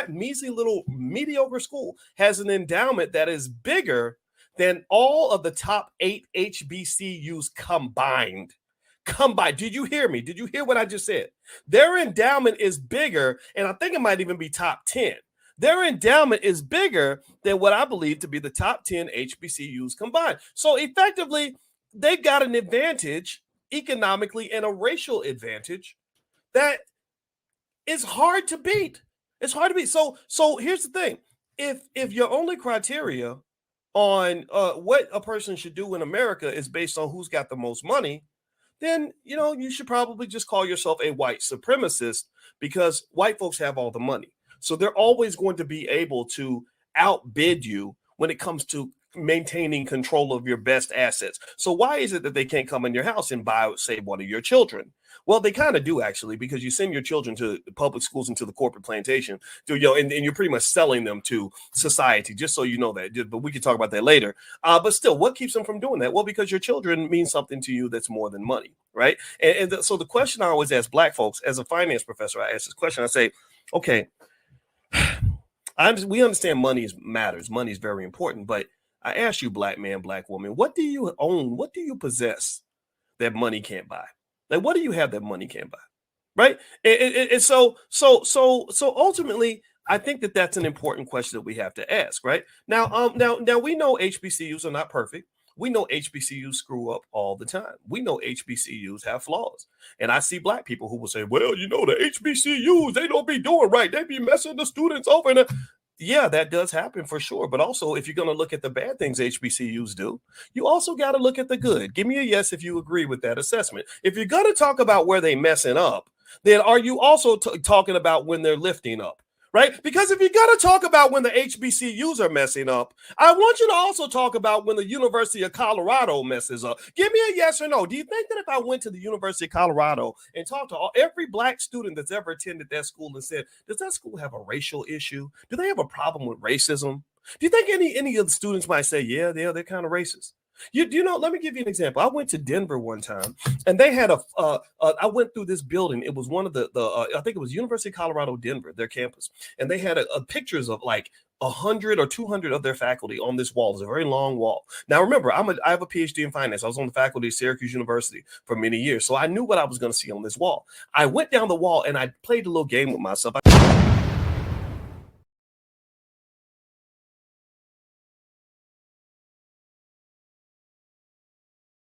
that measly little mediocre school has an endowment that is bigger than all of the top 8 HBCUs combined. Did you hear me? Did you hear what I just said? Their endowment is bigger, and I think it might even be top 10. Their endowment is bigger than what I believe to be the top 10 HBCUs combined. So effectively, they've got an advantage economically and a racial advantage that is hard to beat. It's hard to beat. So here's the thing. If your only criteria on what a person should do in America is based on who's got the most money, then, you should probably just call yourself a white supremacist, because white folks have all the money. So they're always going to be able to outbid you when it comes to maintaining control of your best assets. So why is it that they can't come in your house and buy, say, one of your children? Well, they kind of do, actually, because you send your children to the public schools and to the corporate plantation, and you're pretty much selling them to society, just so you know that. But we can talk about that later. But still, what keeps them from doing that? Well, because your children mean something to you that's more than money, right? So the question I always ask Black folks, as a finance professor, I ask this question. I say, okay, we understand money matters. Money is very important. But I ask you, Black man, Black woman, what do you own? What do you possess that money can't buy? Like, what do you have that money can't buy? Right. And so ultimately, I think that that's an important question that we have to ask. Right now, now we know HBCUs are not perfect. We know HBCUs screw up all the time. We know HBCUs have flaws. And I see Black people who will say, well, the HBCUs, they don't be doing right. They be messing the students over. Yeah, that does happen for sure. But also, if you're going to look at the bad things HBCUs do, you also got to look at the good. Give me a yes if you agree with that assessment. If you're going to talk about where they messing up, then are you also talking about when they're lifting up? Right? Because if you're going to talk about when the HBCUs are messing up, I want you to also talk about when the University of Colorado messes up. Give me a yes or no. Do you think that if I went to the University of Colorado and talked to every Black student that's ever attended that school and said, does that school have a racial issue? Do they have a problem with racism? Do you think any of the students might say, yeah, they're kind of racist? Let me give you an example. I went to Denver one time, and they had I went through this building. It was one of the I think it was University of Colorado, Denver, their campus. And they had pictures of like 100 or 200 of their faculty on this wall. It's a very long wall. Now, remember, I have a PhD in finance. I was on the faculty at Syracuse University for many years. So I knew what I was going to see on this wall. I went down the wall and I played a little game with myself.